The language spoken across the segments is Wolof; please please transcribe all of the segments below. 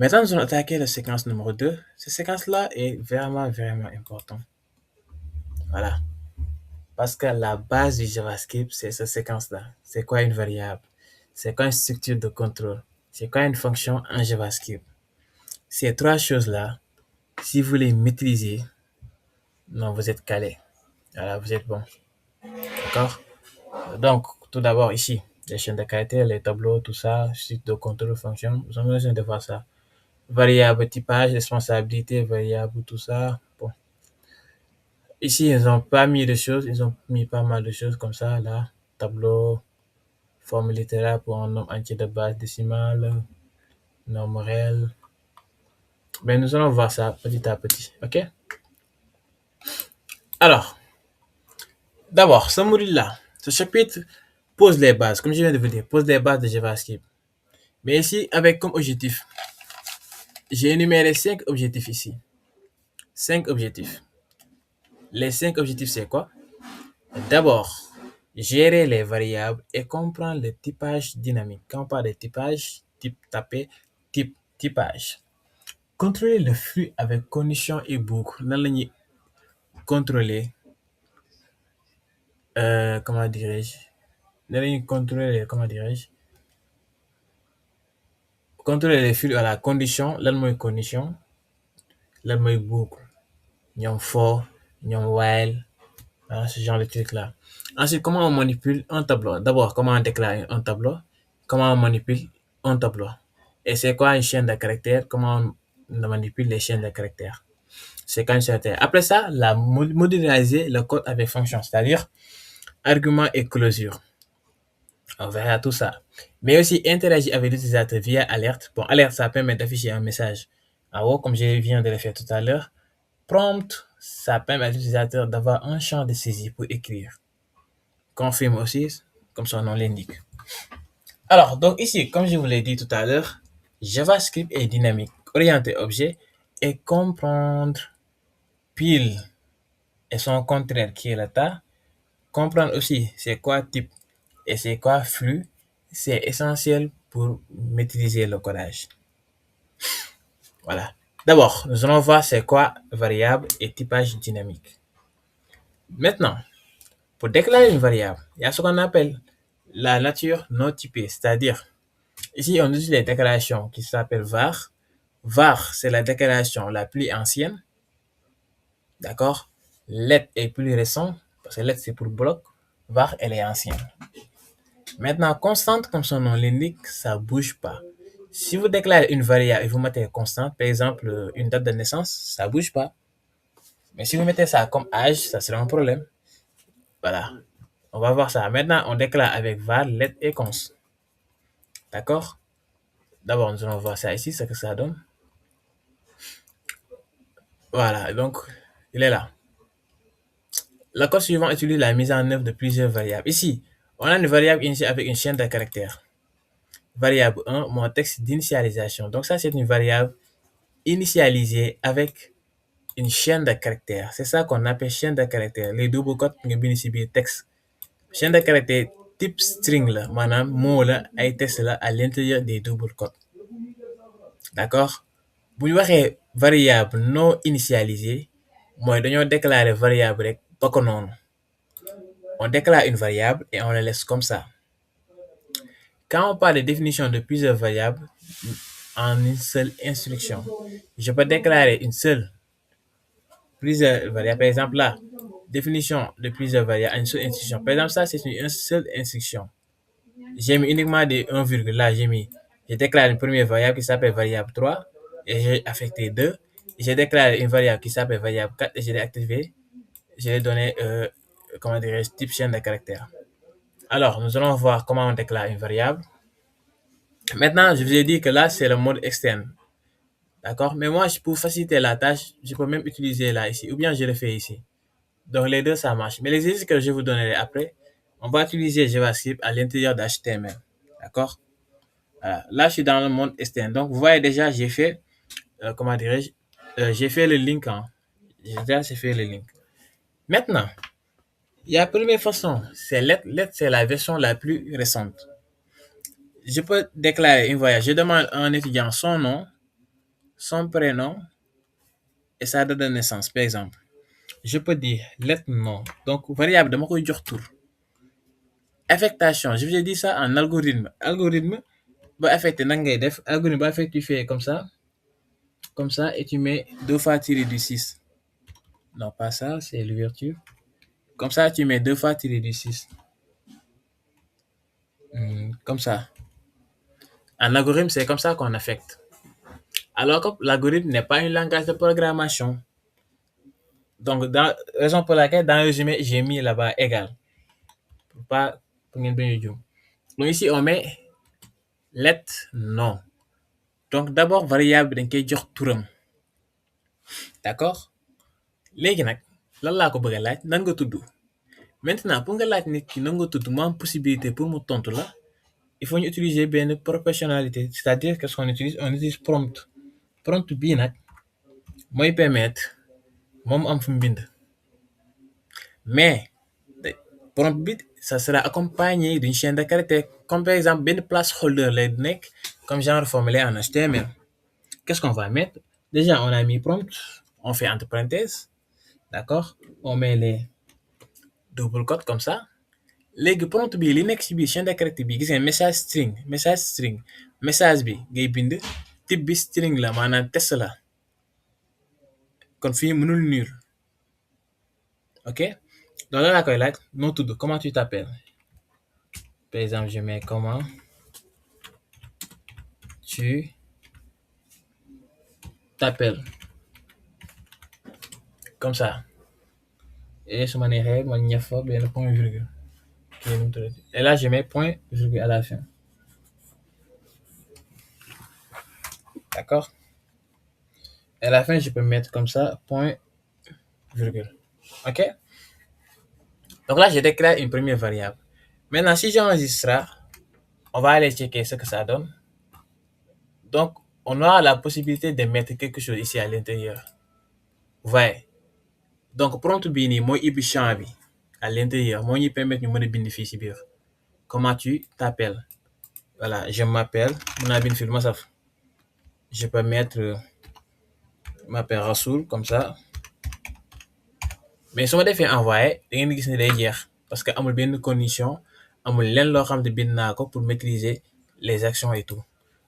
Maintenant, nous allons attaquer la séquence numéro 2. Cette séquence-là est vraiment importante. Voilà. Parce que la base du JavaScript, c'est cette séquence-là. C'est quoi une variable? C'est quoi une structure de contrôle? C'est quoi une fonction en JavaScript? Ces trois choses-là, si vous les maîtrisez, non, vous êtes calé. Voilà, vous êtes bon. D'accord? Donc, tout d'abord, ici, les chaînes de caractères, les tableaux, tout ça, suite de contrôle, fonction, vous avez besoin de voir ça. Variable, typage, responsabilité, variable, tout ça. Bon. Ici, ils n'ont pas mis de choses, ils ont mis pas mal de choses comme ça, là. Tableau, forme littéraire pour un nombre entier de base décimale, norme réelle. Ben, nous allons voir ça petit à petit, ok? Alors, d'abord, ce module-là, ce chapitre pose les bases, comme je viens de vous dire, pose les bases de JavaScript. Mais ici, avec comme objectif, j'ai énuméré 5 objectifs ici. 5 objectifs. Les 5 objectifs, c'est quoi? D'abord, gérer les variables et comprendre le typage dynamique. Quand on parle de typage, type tapé, type, typage. Contrôler le flux avec conditions et boucles. Nan la ñuy contrôler, comment dirais-je? Nan la ñuy contrôler, comment dirais-je? Contrôler les flux à la condition. Lan mooy condition, lan mooy boucle. Ñoom for, ñoom while, voilà, ce genre de trucs-là. Ensuite, comment on manipule un tableau? D'abord, comment on déclare un tableau? Comment on manipule un tableau? Et c'est quoi une chaîne de caractères? Comment on manipule les chaînes de caractères? C'est quand une Après ça, la modulariser le code avec fonction, c'est-à-dire argument et closure. On verra tout ça. Mais aussi interagir avec l'utilisateur via alerte. Bon, alerte, ça permet d'afficher un message en haut, comme je viens de le faire tout à l'heure. Prompt, ça permet à l'utilisateur d'avoir un champ de saisie pour écrire. Confirme aussi, comme son nom l'indique. Alors, donc ici, comme je vous l'ai dit tout à l'heure, JavaScript est dynamique, orienté objet et comprendre pile et son contraire qui est l'état. Comprendre aussi c'est quoi type et c'est quoi flux, c'est essentiel pour maîtriser le codage. Voilà. D'abord, nous allons voir c'est quoi variable et typage dynamique. Maintenant, pour déclarer une variable, il y a ce qu'on appelle la nature non typée, c'est-à-dire, ici on utilise les déclarations qui s'appellent var. Var, c'est la déclaration la plus ancienne, d'accord? Let est plus récent, parce que let c'est pour bloc, var elle est ancienne. Maintenant, constante, comme son nom l'indique, ça bouge pas. Si vous déclarez une variable et vous mettez constante, par exemple une date de naissance, ça bouge pas. Mais si vous mettez ça comme âge, ça sera un problème. Voilà. On va voir ça. Maintenant, on déclare avec var, let et const. D'accord? D'abord, nous allons voir ça ici, ce que ça donne. Voilà, donc, il est là. Le code suivant utilise la mise en œuvre de plusieurs variables. Ici, on a une variable initiale avec une chaîne de caractères. Variable 1, mon texte d'initialisation. Donc ça, c'est une variable initialisée avec une chaîne de caractères. C'est ça qu'on appelle chaîne de caractères. Les double codes nga bind ci biir texte. Chaîne de caractères type string la maanaam mot la ay texte la à l'intérieur des double codes. D'accord? Bu ñu waxee variable non initialisée mooy dañoo déclarer variable rek ba ko noonu. On déclare une variable et on la laisse comme ça. Quand on parle de définition de plusieurs variables en une seule instruction, je peux déclarer une seule plusieurs variables. Par exemple, là, définition de plusieurs variables en une seule instruction. Par exemple, ça, c'est une seule instruction. J'ai mis uniquement des 1, là, j'ai déclaré une première variable qui s'appelle variable 3 et j'ai affecté 2. J'ai déclaré une variable qui s'appelle variable 4 et je l'ai activé. Je l'ai donné, comment dirais-je, type chaîne de caractères. Alors, nous allons voir comment on déclare une variable. Maintenant, je vous ai dit que là, c'est le mode externe. D'accord? Mais moi, pour faciliter la tâche, je peux même utiliser là, ici, ou bien je le fais ici. Donc, les deux, ça marche. Mais les exercices que je vous donnerai après, on va utiliser JavaScript à l'intérieur d'HTML. D'accord? Voilà. Là, je suis dans le monde externe. Donc, vous voyez déjà, j'ai fait, comment dirais-je, j'ai fait le link. Hein. J'ai fait le link. Maintenant, il y a la première façon, c'est let. Let, c'est la version la plus récente. Je peux déclarer une variable. Je demande à un étudiant son nom son prénom et sa date de naissance. Par exemple, je peux dire let nom. Donc, variable dama koy jox tur. Affectation, je vous ai dit ça en algorithme. Algorithme, ba affecté nan ngay def. Algorithme ba affecté, tu fais comme ça, et tu mets 2 fois tiré du 6. Non, pas ça, c'est l'ouverture. Comme ça, tu mets 2 fois tiré du 6. Comme ça. En algorithme, c'est comme ça qu'on affecte. Alors que l'algorithme n'est pas un langage de programmation. Donc, raison pour laquelle, dans le résumé, j'ai mis là-bas égal. Pour pas, pour ngeen bañ a juum. Donc, ici, on met let nom. Donc, d'abord, variable dañ koy jox turam. D'accord? Léegi nag, lan laa ko bëgg a laaj nan nga tudd. Maintenant, pour nga laaj nit ki nan nga tudd mu am possibilité pour mu tontu la, il faut ñu utiliser benn proportionnalité. C'est-à-dire qu'est-ce qu'on utilise? On utilise prompt. Prompt bii nag mooy permettre moom am fu mu bind. Mais prompt bi, ça sera accompagné d'une chaîne de caractères. Comme par exemple, benn placeholder lay nekk comme genre formulaire en HTML. Qu'est-ce qu'on va mettre? Déjà, on a mis prompt, on fait entre parenthèses, d'accord? On met les double quotes comme ça. Léegi prompt bi li nekk ci biir chaîne de caractères bi gis ngeen message string message bi ngay bind type bi string la maanaam test la kon fii mënul nul. Ok, donc là laa koy laaj noo tudd, comment tu t'appelles. Par exemple, je mets comment tu t'appelles, comme ça. Et su ma neexee ma ñëf fa benn point virgule. Et là, je mets point virgule à la fin. D'accord? Et à la fin, je peux mettre comme ça, point virgule. Ok? Donc là, je déclare une première variable. Maintenant, si j'enregistre ça, on va aller checker ce que ça donne. Donc, on aura la possibilité de mettre quelque chose ici à l'intérieur. Vous voyez? Donc, prompt bii nii mooy ubbi champ bi à l'intérieur moo ñuy permettre ñu mën a bind fii ci biir. Comment tu t'appelles? Voilà, je m'appelle. Mën naa bind fii lu ma saf. Je peux mettre je m'appelle Rasoul comme ça. Mais su ma defee envoyer da ngeen di gis ne day jeex parce que amul benn condition, amul lenn loo xam ne bind naa ko pour maîtriser les actions et tout.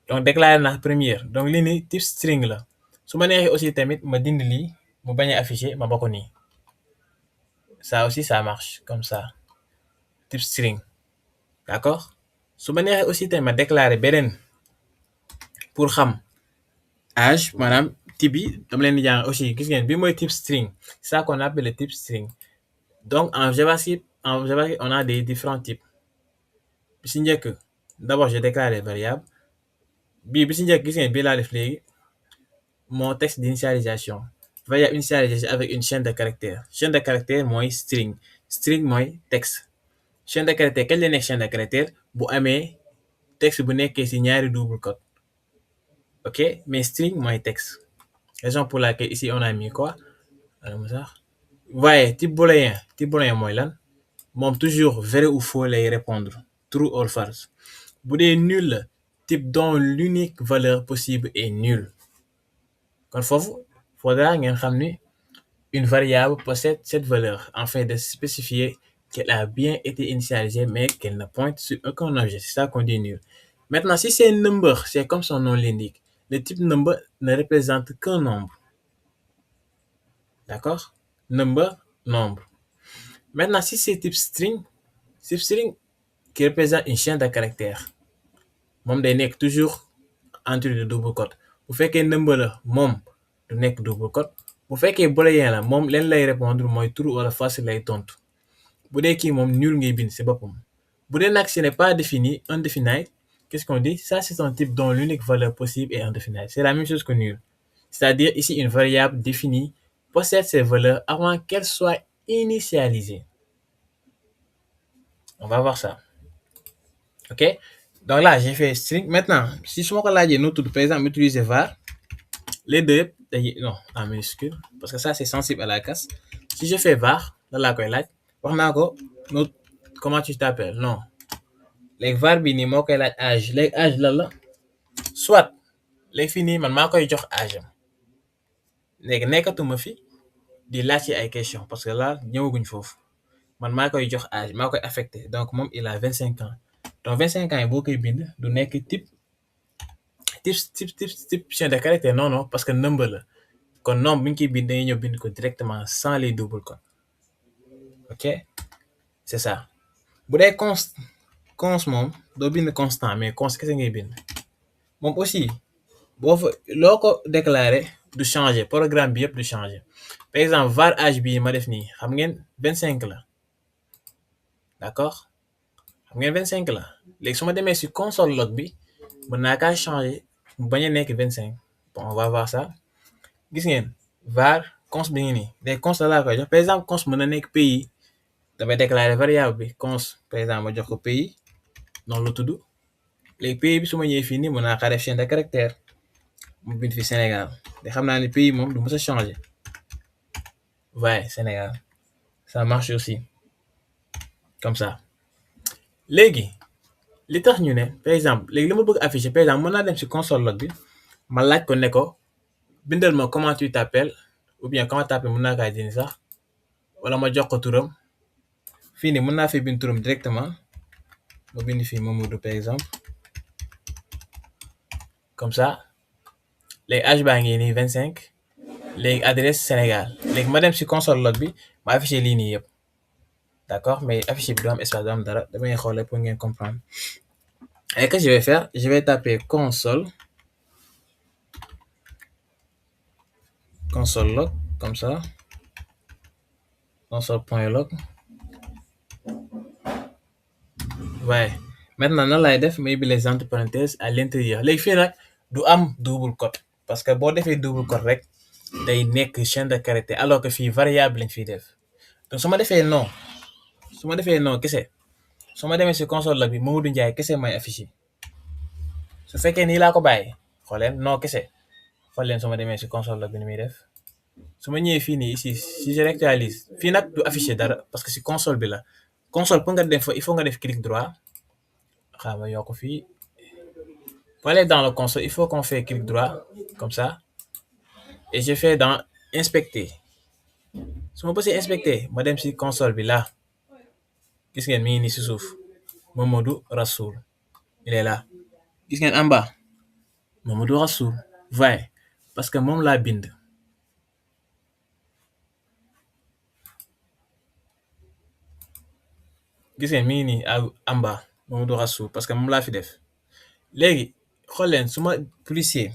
Donc déclaré naa première. Donc lii nii type string la. Su ma neexee aussi tamit ma dindi lii mu bañ a afficher ma ba ko nii. Ça aussi, ça marche comme ça. Type string. D'accord? Su ma neexee aussi tamit ma déclarer beneen pour xam âge maanaam type bi dama leen di jàng aussi gis ngeen bi mooy type string. C'est ça qu'on appelle le type string. Donc en JavaScript, on a des différents types. Bi si njëkk, d'abord je déclare les variables. Bi si njëkk gis ngeen bii laa def léegi mon texte d'initialisation. Variable initialisation avec une chaîne de caractères. Chaîne de caractères mooy string. String mooy texte. Chaîne de caractères kañ la nekk chaîne de caractères bu amee texte bu nekkee ci ñaari double quote. Ok, mais string mooy texte. Raison pour laquelle ici on a mis quoi? Vous voyez, type booléen. Type booléen mooy lan? Moom toujours vrai ou faux lay répondre. True or false. Bu dee nul la, type dont l'unique valeur possible est nul. Kon foofu faudra ngeen xam ni une variable possède cette valeur afin de spécifier qu'elle a bien été initialisée mais qu'elle ne pointe sur aucun objet. C'est ça qu'on dit nul. Maintenant, si c'est un number, c'est comme son nom l'indique. Le type number ne représente qu'un nombre. D'accord? Number, nombre. Maintenant, si c'est type string qui représente une chaîne de caractères. Moom day nekk toujours entre de double quote. Bu fekkee number la moom du nekk double quote. Bu fekkee booléen la moom leen lay répondre mooy true wala false lay tontu. Bu dee kii moom nul ngay bind ci boppam. Bu dee nag ce n'est pas défini, indefinite, qu'est-ce qu'on dit? Ça, c'est un type dont l'unique valeur possible est indefinite. C'est la même chose que nul. C'est-à-dire ici une variable définie possède ses valeurs avant qu'elle soit initialisée. On va voir ça. Ok? Donc là, j'ai fait string. Maintenant, si je me nous tout, par exemple, utiliser var, les deux, non, en minuscule, parce que ça, c'est sensible à la casse. Si je fais var, là, comment tu t'appelles? Non. Les var, bini, âge. Les âge, là, soit léegi fii nii man maa koy jox âge am léegi nekkatuma fi di laaj ci ay question parce que là ñëwaguñ foofu man maa koy jox âge maa koy affecté donc moom il a 25 ans donc 25 ans yi boo koy bind du nekk type chien de caractère non non parce que number la kon nombre bi ñu koy bind dañuy ñëw bind ko directement sans les double codes ok c'est ça bu dee const moom doo bind constant mais const kese ngay bind moom aussi boo fa loo ko déclaré du changer programme bi yëpp du changer par exemple var âge bii ma def nii xam ngeen 25 la d'accord xam ngeen 25 la léegi su ma demee si console log bi mën naa kaa changer mu bañ a nekk 25 bon on va voir ça gis ngeen var const bi ngi nii léegi const laa koy jox par exemple const mën na nekk pays damay déclarer variable bi const par exemple ma jox ko pays noonu la tudd léegi pays bi su ma ñëwee fii nii mën naa kaa def chaîne de caractère mu bind fi Sénégal te xam naa ne pays moom du mës a changer ouais Sénégal ça marche aussi comme ça léegi li tax ñu ne par exemple léegi li ma bëgg afficher par exemple mën naa dem si console log bi ma laaj ko ne ko bindal ma comment tu t'appelles ou bien comment t'appelles mën naa kaa dindi sax wala ma jox ko turam fii nii mën naa fi bind turam directement ma bind fii Mamadou par exemple comme ça léegi âge baa ngi nii 25 léegi adresse Sénégal léegi ma dem si console log bi ma affiché lii nii yëpp d'accord mais affiché bi du am espace du am dara damay xool pour ngeen comprendre et que je vais faire je vais taper console log comme ça console.log ouais maintenant nan laay def may bi les entre parenthèses à l'intérieur léegi fii nag du am double code parce que boo defee double code rek day nekk chaîne de caractère alors que fii variable lañ fiy def donc su ma defee non kese su ma demee si console log bi Mamadou Ndiaye kese may affiché su fekkee nii laa ko bàyyi xool leen non kese xool leen su ma demee si console log bi ni muy def su ma ñëwee fii nii ici si je réactualise fii nag du affiché dara parce que si console bi la console pour nga def fa il faut nga def clic droit xaaral ma yokk fii pour aller dans le console il faut qu'on fait clic droit comme ça et je fais dans inspecter su ma bësee inspecter ma dem si console bi là gis ngeen mi ngi nii si suuf Mamadou Rassoul il est là gis ngeen en bas Mamadou Rassoul voyez parce que moom laa bind gis ngeen mi ngi nii en bas Mamadou Rassoul parce que moom laa fi def léegi xool leen su ma plusier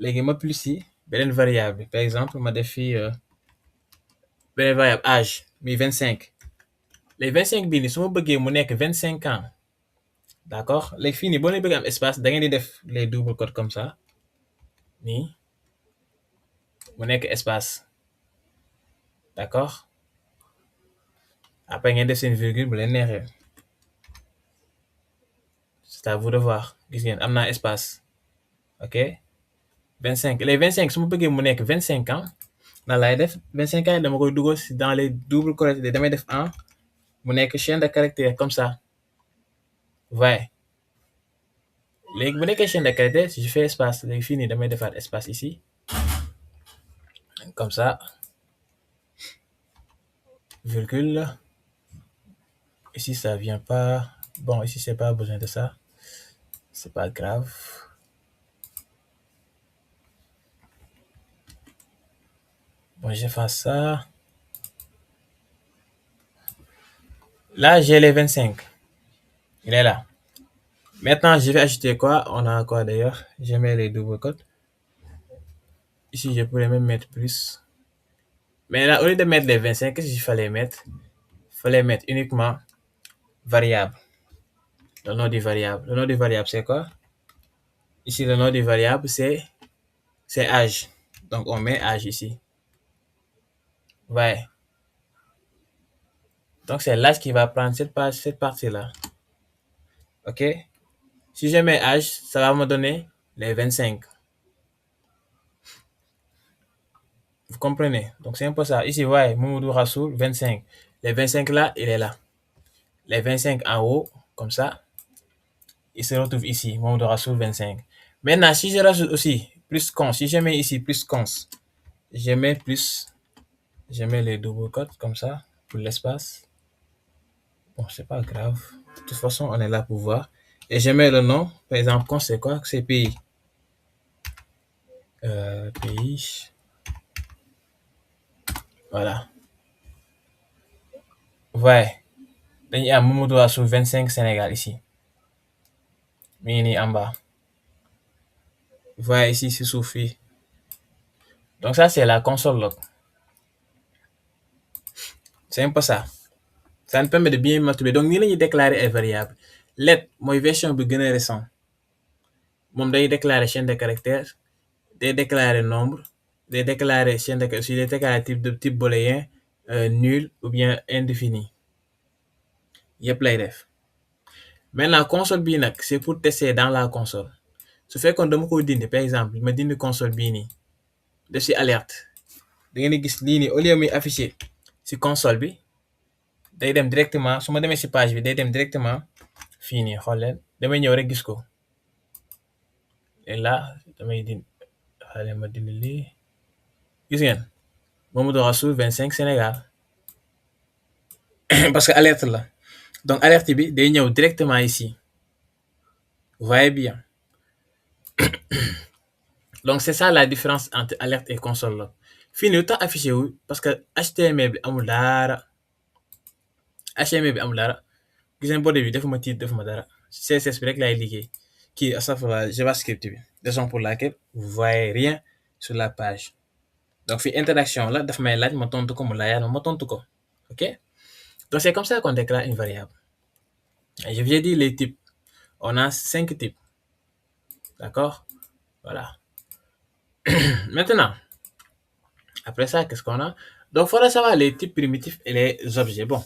léegi ma plusier beneen variable bi par exemple ma def fii beneen variable âge mi 25 léegi 25 bii nii su ma bëggee mu nekk 25 ans d'accord léegi fii nii boo leen bëgg am espace da ngeen di def les double codes comme ça nii mu nekk espace d'accord après ngeen def seen virgule bu leen neexee c'est à vous de voir gis ngeen am naa espace ok 25 les 25 su ma bëggee mu nekk 25 ans nan laay def 25 ans dama koy dugal si dans les double codes damay def en mu nekk chaîne de caractère comme ça ouais léegi bu nekkee chaîne de caractère si je fais espace léegi fii nii damay defaat espace ici comme ça virgule ici ça vient pas bon ici c'est pas besoin de ça c'est pas grave bon j'efface ça là j'ai les 25 il est là maintenant je vais ajouter quoi on a quoi d'ailleurs je mets les double codes ici je pourrais même mettre plus mais là au lieu de mettre les 25 qu'est-ce qu'il fallait mettre uniquement variable le nom du variable c'est quoi ici le nom du variable c'est âge donc on met âge ici ouais donc c'est l'âge qui va prendre cette partie là ok si je mets âge ça va me donner les 25 vous comprenez donc c'est un peu ça ici ouais Mamadou Rassoul 25 les 25 là il est là les 25 en haut comme ça il se retrouve ici Mamadou Rassoul 25 Maintenant, si je rajoute aussi plus cons, si je mets ici plus cons, je mets plus, je mets les doubles cotes comme ça pour l'espace. Bon, c'est pas grave. De toute façon, on est là pour voir. Et je mets le nom. Par exemple, cons, c'est quoi? C'est pays. Pays. Voilà. Ouais. Il y a Mamadou sur 25 Sénégal ici. Mini en bas. Voilà ici, c'est Soufi. Donc ça, c'est la console log. C'est un peu ça. Ça nous permet de bien manipuler. Donc, nous allons déclarer les variables. Let, moi, version bi gëna récent. Moom day déclarer chaîne de caractères, day déclarer nombre, day déclarer chaîne de caractères, day déclarer type booléen, nul ou bien indéfini. Yëpp lay def. Maintenant, console bii nag, c'est pour tester dans la console. Su fekkoon dama ko dindi, par exemple, ma dindi console bii nii, def si alerte. Da ngeen di gis lii nii au lieu muy affiché si console bi, day dem directement su ma demee si page bi day dem directement fii nii xool leen damay ñëw rek gis ko. Et là damay dindi xale ma dindi lii gis ngeen Mamadou Rassoul 25 Sénégal parce que alerte la donc alerte bi day ñëw directement ici vous voyez bien donc c'est ça la différence entre alerte et console log fii nii lu tax affiché wu parce que HTML bi amul dara HTML bi amul dara gis ngeen body bi defuma titre defuma dara CSS bi rek laay liggéey kii astafurlah JavaScript bi raison pour laquelle vous voyez rien sur la page donc fii interaction la daf may laaj ma tontu ko mu laajaat ma tontu ko ok donc c'est comme ça qu'on déclare une variable et je vous ai dit les types on a 5 types d'accord voilà maintenant après ça qu'est-ce qu'on a donc il faudra savoir les types primitifs et les objets bon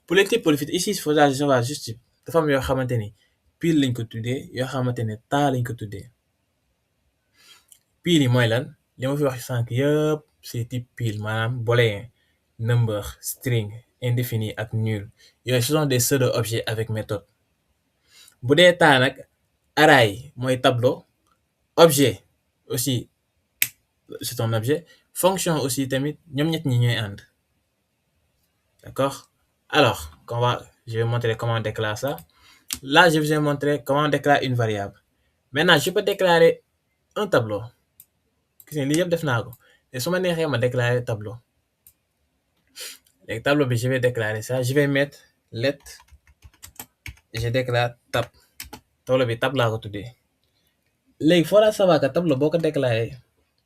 pour les types primitifs ici il faudra savoir juste type dafa am yoo xamante ni pile lañ ko tuddee yoo xamante ne taa lañ ko tuddee pile yi mooy lan li ma fi wax sànq yëpp c'est type pile maanaam booléen number string indéfini ak nul yooyu ce sont des pseudo objets avec méthode bu dee taa nag array mooy tableau objet aussi c'est un objet fonction aussi tamit ñoom ñett ñi ñooy ànd d'accord alors je vais montrer comment on déclare ça là je vous ai montré comment on déclare une variable maintenant je peux déclarer un tableau gis nga lii yëpp def naa ko te su ma neexee ma déclarer tableau léegi tableau bi je vais déclarer ça je vais mettre let je déclare tab tableau bi tab laa ko tuddee léegi faudra savoir que tableau boo ko déclaré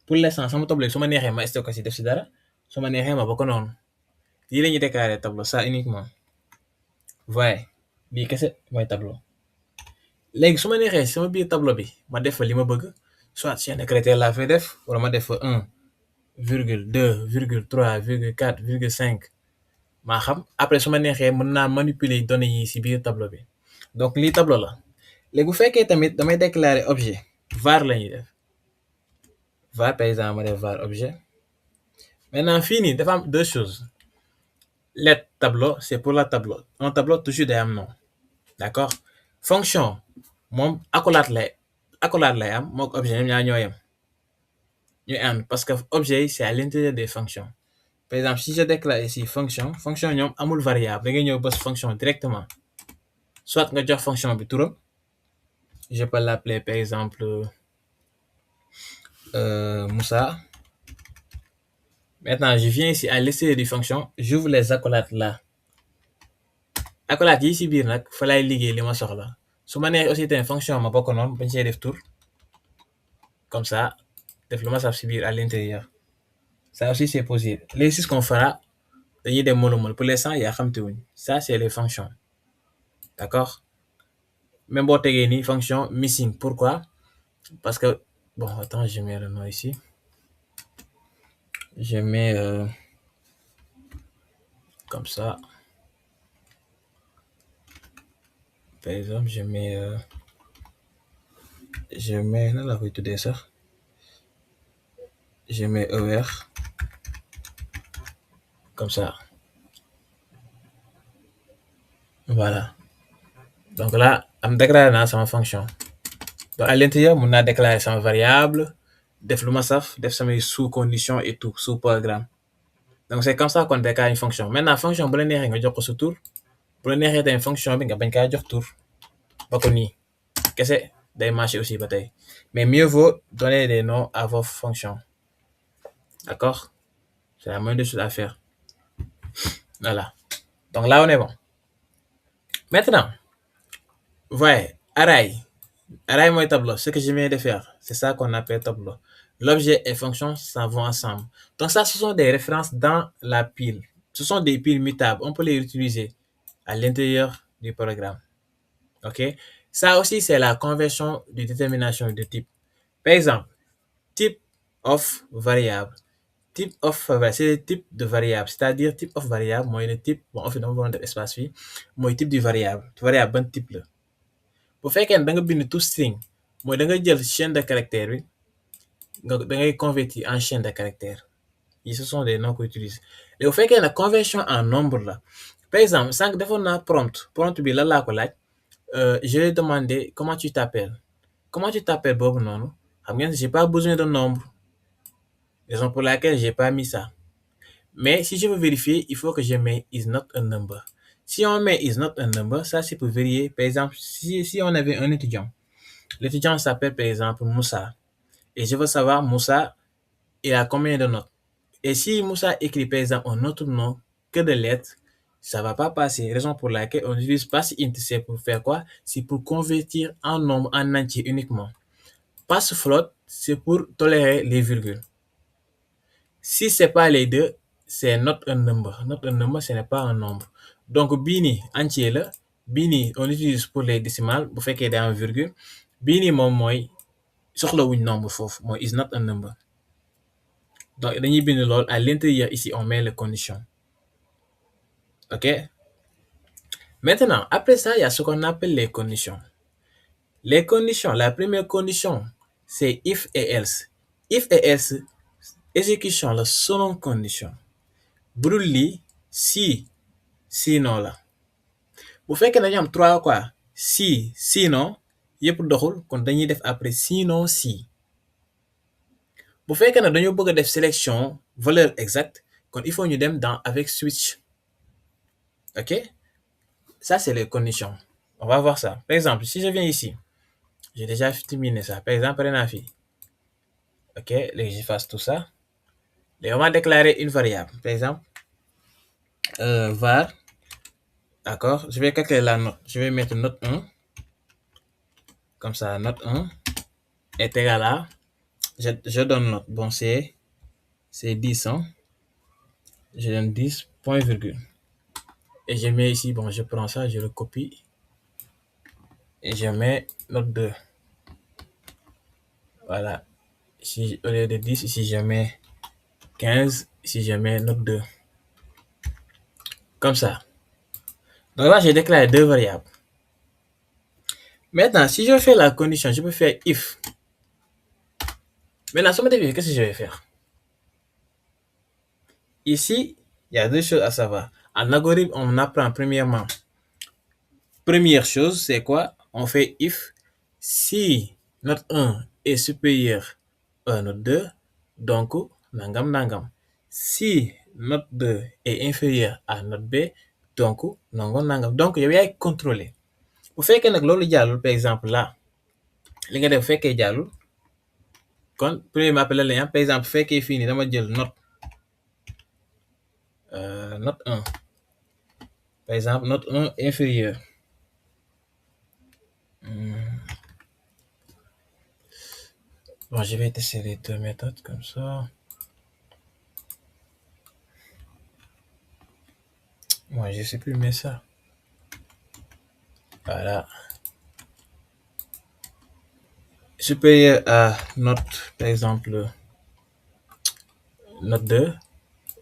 pour l'instant sama tableau su ma neexee ma stocké si def si dara su ma neexee ma ba ko noonu lii la ñuy déclarer tableau ça uniquement voyez lii kese mooy tableau léegi su ma neexee sama biir tableau bi ma def fa li ma bëgg soit chaîne de caractère laa fay def wala ma def fa 1 virgule 2 virgule 3 virgule 4 virgule 5 maa xam après su ma neexee mën naa manipuler données yi si biir tableau bi donc lii tableau la léegi bu fekkee tamit damay déclarer objet var la ñuy def var par exemple ma def var objet maintenant fii nii dafa am deux choses let tableau c'est pour la tableau un tableau toujours day am nom d'accord fonction moom accolade lay am mook objet ñoom ñaar ñoo yem ñooy ànd parce que objet yi c'est à l'intérieur des fonctions par exemple si je déclare ici fonction ñoom amul variable da ngay ñëw bës fonction directement soit nga jox fonction bi turam je peux l'appeler par exemple Moussa. Maintenant je viens ici à l'extérieur du fonction j'ouvre les accolades là accolades yi si biir nag fa lay liggéey li ma soxla su ma neexee aussi tamit fonction ma bokk noonu bañ see def tour comme ça def lu ma saf si biir à l'intérieur ça aussi c'est possible léegi c'est ce qu'on fera dañuy dem molomol pour l'instant yaa xamte wuñ ça c'est les fonctions d'accord même boo tegee nii fonction missing pourquoi parce que bon attends je mets le nom ici je mets comme ça par exemple je mets nan laa koy tuddee sax je mets ER comme ça voilà donc là am déclaré naa sama fonction Donc à l'intérieur mun naa déclarer sama variable def lu ma saf def samay sous condition et tout sous programme. Donc c'est comme ça qu'on déclare une fonction. Maintenant fonction bu la neexee nga jox ko sa tur bu la neexee tamit fonction bi nga bañ kaa jox tur ba ko nii kese day marcher aussi ba tey mais mieux vaut donner des noms à vos fonctions. D'accord? C'est la moindre des choses à faire. Voilà. Donc là on est bon. Maintenant, voyez, array. Array mooy tableau. Ce que je viens de faire, c'est ça qu'on appelle tableau. L'objet et fonction s'en vont ensemble. Donc ça, ce sont des références dans la pile. Ce sont des piles mutables. On peut les utiliser à l'intérieur du programme. OK? Ça aussi, c'est la conversion de détermination de type. Par exemple, type of variable. Type of variable, c'est le type de variable. C'est-à-dire, type of variable, moi, le type, bon, en fait, on va def espace fii, mooy type du variable. Variable, ban type la. Bu fekkee ne da nga bind toString, mooy da nga jël chaîne de caractère bi, da ngay convertir en chaîne de caractère. Yi ce sont des noms qu'on utilise. Léegi bu fekkee ne conversion en nombre la. Par exemple, sànq defoon naa prompt. Prompt bi lan laa ko laaj? Je vais demander comment tu t'appelles. Comment tu t'appelles boobu noonu? Xam ngeen j'ai pas besoin de nombre. Raison pour laquelle j'ai pas mis ça. Mais si je veux vérifier, il faut que je mette is not a number. Si on met is not a number, ça c'est pour vérifier. Par exemple, si on avait un étudiant, l'étudiant s'appelle par exemple Moussa. Et je veux savoir, Moussa, il a combien de notes? Et si Moussa écrit par exemple un autre nom que de lettres, ça va pas passer. Raison pour laquelle on utilise pass int, c'est pour faire quoi? C'est pour convertir en nombre en entier uniquement. Pass float, c'est pour tolérer les virgules. Si c'est pas les deux, c'est not a number. Not a number, ce n'est pas un nombre. Donc bii entier la, bii on utilise pour les décimales bu fekkee day am virgule. Bii moom mooy soxlawuñ nombre foofu, mooy is not a number. Donc dañuy bind lool à l'intérieur ici on met les conditions. OK? Maintenant, après ça, il y a ce qu'on appelle les conditions. Les conditions, la première condition, c'est if et else. If et else, exécution la selon condition. Bu dul lii, si, sinon la. Bu fekkee dañu am 3 quoi, si, sinon, yëpp doxul, kon dañuy def après sinon si. Bu fekkee ne dañoo bëgg a def sélection valeur exacte, kon il faut ñu dem dans avec switch. OK? Ça, c'est les conditions. On va voir ça. Par exemple, si je viens ici, j'ai déjà terminé ça. Par exemple, prenez fii. OK, léegi j'efface tout ça. Léegi on va déclarer une variable. Par exemple, var, d'accord, je vais calculer la note. Je vais mettre note 1. Comme ça, note 1 est égal à, je donne note. Bon, c'est 10, hein. Je donne 10, point virgule. Et je mets ici, bon, je prends ça, je le copie. Et je mets note 2. Voilà. Ici, au lieu de 10, ici, je mets 15. Ici, je mets note 2. Comme ça. Donc là, j'ai déclaré deux variables. Maintenant, si je fais la condition, je peux faire if. Maintenant, sur mon début, qu'est-ce que je vais faire? Ici, il y a deux choses à savoir. En algorithme, on apprend premièrement. Première chose, c'est quoi? On fait if si note 1 est supérieur à note 2, donc nangam nangam. Si note 2 est inférieur à note B, donc nangam nangam. Donc, yow yaay contrôler. Bu fekkee nag loolu jàllul par exemple là, li nga def bu fekkee jàllul, kon premier appel la par exemple bu fekkee fii nii dama jël note 1. Par exemple, note 1 inférieur. Bon, je vais tester les deux méthodes comme ça. Moi, je sais plus mais ça. Voilà. Supérieur à note, par exemple, note 2.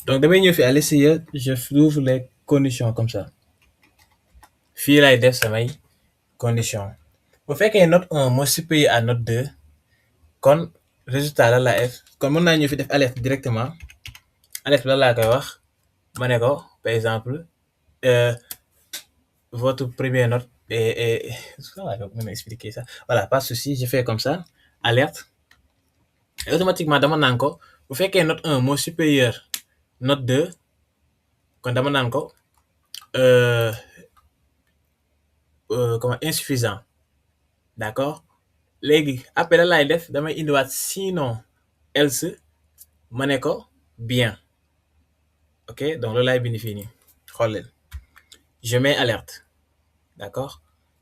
Donc, damay ñëw fi à l'essayer, je trouve les conditions comme ça. Fii laay def samay conditions. Bu fekkee note 1 moo supérieur à note 2, kon résultat la laa def. Kon mën naa ñëw fi def alerte directement. Alerte la laa koy wax. Ma ne ko, par exemple, votre première note et voilà, donc mën a expliquer ça. Voilà, pas de souci, je fais comme ça, alerte. Et automatiquement dama naan ko bu fekkee note 1 moo supérieur note 2, kon dama naan ko euh, comment insuffisant, d'accord. Léegi après la laay def damay indiwaat sinon else ma ne ko bien, ok. Donc loolu laay bind fii nii, xool leen, je mets alerte, d'accord.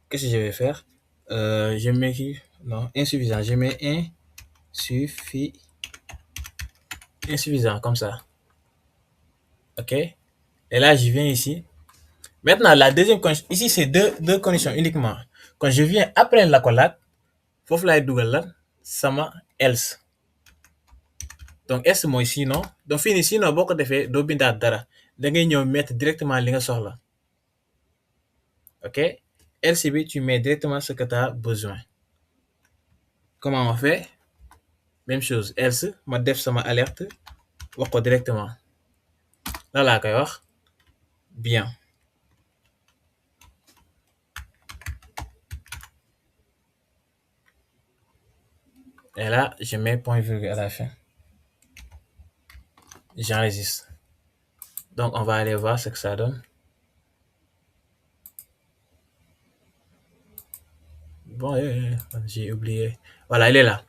Qu'est-ce que je vais faire? Je mets qui? Non, insuffisant. Je mets insuffisant comme ça. OK? Et là, je viens ici. Maintenant, la deuxième condition, ici, c'est deux conditions uniquement. Quand je viens après l'accolade, faut que je sama else. Donc, else mooy sinon. Donc, fii nii sinon boo ko defee doo bindaat dara. Da ngay ñëw mettre directement li nga soxla. OK? Else bi, tu mets directement ce que tu as besoin. Comment on fait? Même chose. Else, ma def sama alerte, wax ko directement. Là laa koy wax bien. Et là, je mets point virgule à la fin. J'enregistre. Donc, on va aller voir ce que ça donne. Bon, j'ai oublié. Voilà, il est là.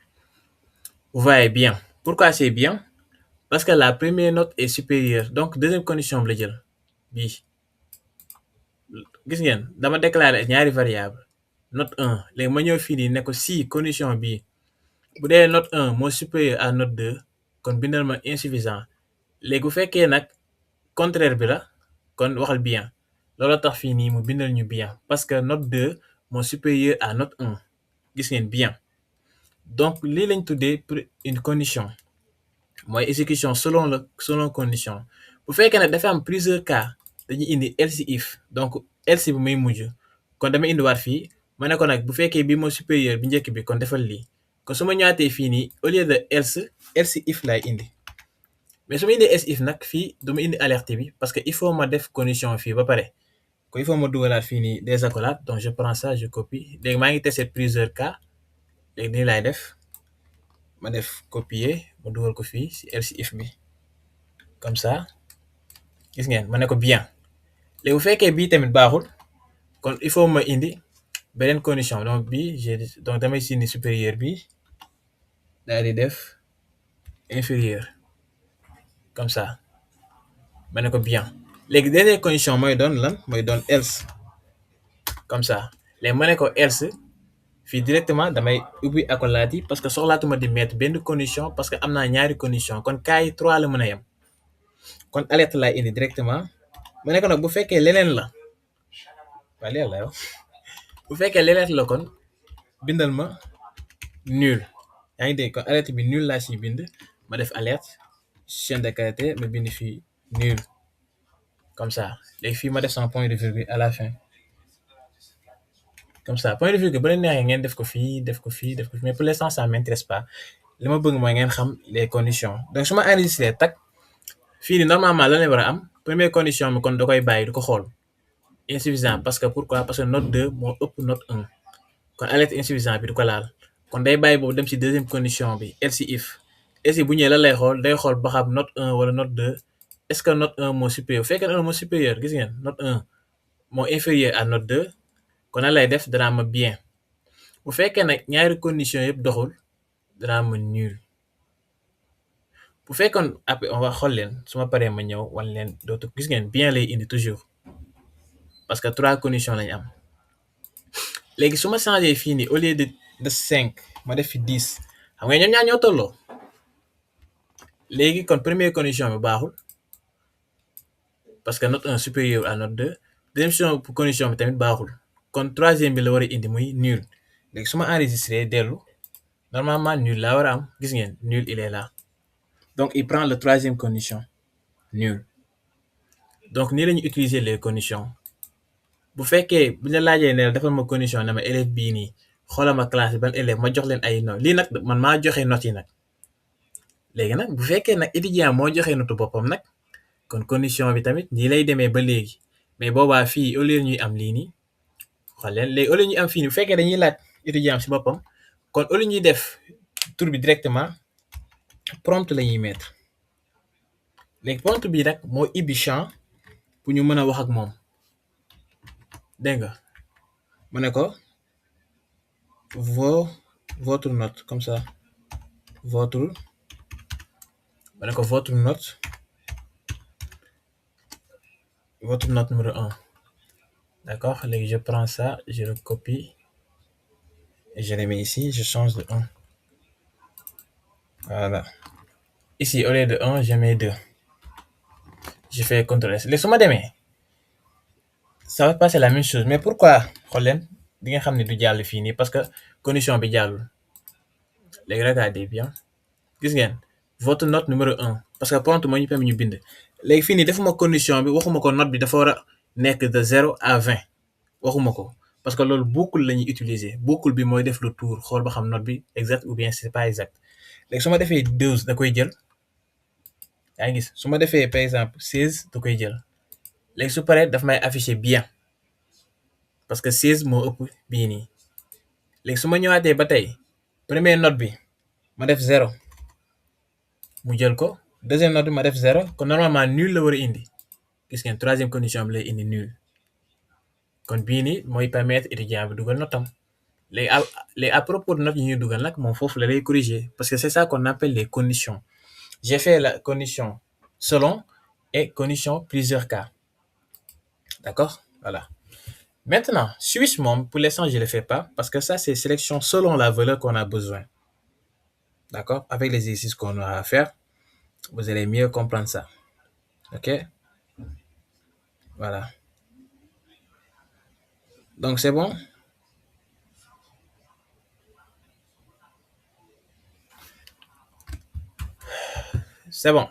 Vous voyez bien. Pourquoi c'est bien? Parce que la première note est supérieure. Donc, deuxième condition, bi la jël bii. Gis ngeen dama déclarer ñaari variable note 1 léegi ma ñëw fii nii ne ko si condition bii bu dee note 1 moo supérieur à note 2 kon bindal ma insuffisant. Léegi bu fekkee nag contraire bi la kon waxal bien. Loolu tax fii nii mu bindal ñu bien parce que note 2 moo supérieur à note 1. Gis ngeen bien. Donc lii lañ tuddee une condition mooy exécution selon condition. Bu fekkee nag dafa am plusieurs cas dañuy indi else if. Donc else bi muy mujj kon dama indiwaat fii ma ne ko nag bu fekkee bii moo supérieur bi njëkk bi kon defal lii. Kon su ma ñëwaatee fii nii au lieu de else if laay indi. Mais su ma indee else if nag fii du ma indi alerte bi parce que il faut ma def condition fii ba pare. Kon il faut ma dugalaat fii nii des accolades. Donc je prends ça, je copie. Léegi maa ngi testé plusieurs cas. Léegi nii laay def. Ma def copier ma dugal ko fii si else if bi comme ça. Gis ngeen ma ne ko bien. Léegi bu fekkee bii tamit baaxul kon il faut ma indi beneen condition. Donc bii donc damay sini supérieur bi daal di def inférieur comme ça. Ma ne ko bien. Léegi dernière condition mooy doon lan mooy doon else comme ça. Léegi ma ne ko else fii directement damay ubbi accolade yi parce que soxlaatuma di mettre benn condition parce que am naa ñaari condition kon cas yi 3 la mën a yem. Kon alerte laay indi directement ma ne ko nag bu fekkee leneen la waa léegi la yow bu fekkee leneen la kon bindal ma nul. Yaa ngi dégg kon alerte bi nul laa siy bind ma def alerte chaîne de caractère ma bind fii nul comme ça. Léegi fii ma def sama point de virgule à la fin comme ça. Point de virgule ba leen neexee ngeen def ko fii def ko fii def ko fii mais pour l'instant ça m'intéresse pas. Li ma bëgg mooy ngeen xam les conditions. Donc su ma enregistré tak fii nii normalement lan la war a am première condition bi kon da koy bàyyi du ko xool insuffisant parce que pourquoi parce que note 2 moo ëpp note 1 kon alerte insuffisant bi du ko laal kon day bàyyi boobu dem si deuxième condition bi else if. Else bu ñëwee lan lay xool day xool ba xam note 1 wala note 2 est-ce que note 1 moo supérieur bu fekkee note 1 moo supérieur gis ngeen note 1 moo inférieur à note 2 kon lan lay def danaa ma bien. Bu fekkee nag ñaari condition yëpp doxul danaa ma nul. Bu fekkoon après on va xool leen su ma paree ma ñëw wan leen dootu gis ngeen bien lay indi toujours parce que 3 conditions lañ am. Léegi su ma changé fii nii au lieu de 5 ma def fi 10 xam nga ñoom ñaar ñoo tolloo. Léegi kon première condition bi baaxul parce que note 1 supérieur à note 2 deuxième condition bi tamit baaxul kon troisième bi la war a indi muy nul. Léegi su ma enregistré dellu normalement nul laa war a am gis ngeen nul il est là. Donc il prend la troisième condition nul. Donc nii la ñu utiliser les conditions. Bu fekkee bu la laajee ne defal ma condition ne ma élève bii nii xoolal ma classe ban élève ma jox leen ay notes lii nag man maa joxe notes yi nag. Léegi nag bu fekkee nag étudiant moo joxe notu boppam nag kon condition bi tamit nii lay demee ba léegi mais boobaa fii au lieu ñuy am lii nii xool leen léegi au lieu ñu am fii nii bu fekkee dañuy laaj étudiant si boppam kon au lieu ñuy def tur bi directement prompt la ñuy mettre léegi prompt bi nag moo ibbi champ pour ñu mën a wax ak moom dégg nga mu ne ko votre note comme ça votre ma ne ko votre note numéro 1. D'accord, léegi je prends ça, je le copie et je le mets ici, je change de 1. Voilà. Ici, au lieu de 1, je mets 2. Je fais CTRL S. Léegi su ma demee ça va passer la même chose mais pourquoi xool leen di nga xam ne du jàll fii nii parce que condition bi jàllul léegi regardez bien gis ngeen votre note numéro 1 parce que prompt moo ñu permet ñu bind léegi fii nii defuma condition bi waxuma ko note bi dafa war a nekk de 0 à 20 waxuma ko parce que loolu boucle la ñuy utiliser boucle bi mooy def le tour xool ba xam note bi exact ou bien c'est pas exact léegi su ma defee 12 da koy jël yaa ngi gis su ma defee par exemple 16 da koy jël léegi su paree daf may afficher bien parce que 16 moo ëpp bii nii léegi su ma ñëwaatee ba tey première note bi ma def 0 mu jël ko deuxième note bi ma def 0 kon normalement nul la war a indi gis ngeen troisième condition bi lay indi nul kon bii nii mooy permettre étudiant bi dugal notam léegi à propos de note yi ñuy dugal nag moom foofu la lay corriger parce que c'est ça qu'on appelle les conditions j'ai fait la condition selon et condition plusieurs cas d'accord voilà maintenant switch moom pour l'instant je le fais pas parce que ça c'est sélection selon la valeur qu'on a besoin d'accord avec les exercices qu'on aura à faire vous allez mieux comprendre ça ok voilà donc c'est bon. C'est bon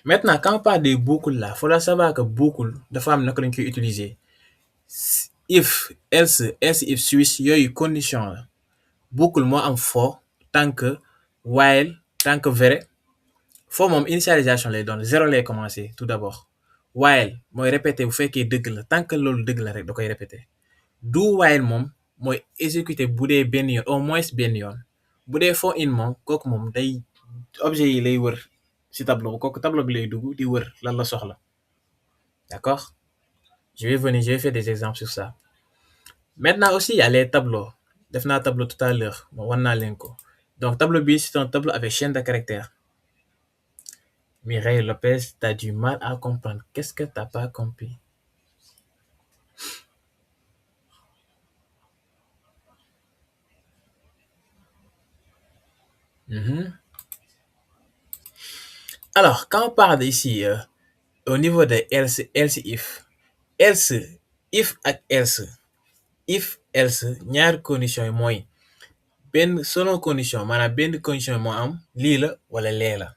maintenant quand on parle des boucles là faudra savoir que boucle dafa am naka lañ koy utiliser if else if switch yooyu condition la boucle moo am for tant que while tant que vrai for moom initialisation lay doon 0 lay commencer tout d'abord while mooy répéter bu fekkee dëgg la tant que loolu dëgg la rek da koy répéter do while moom mooy exécuter bu dee benn yoon au moins benn yoon bu dee for in moom kooku moom day objet yi lay wër ci tableau bu kooku tableau bi lay dugg di wër lan la soxla d'accord je vais faire des exemples sur ça maintenant aussi il y a les tableaux def naa tableau tout à l'heure bon wan naa leen ko donc tableau bi c'est un tableau avec chaîne de caractères. Mireille Lopez, t'as du mal à comprendre. Qu'est-ce que t'as pas compris? Alors, quand on parle ici au niveau de else if ak else ñaari condition yi mooy benn selon condition maanaam benn condition moo am lii la wala lee la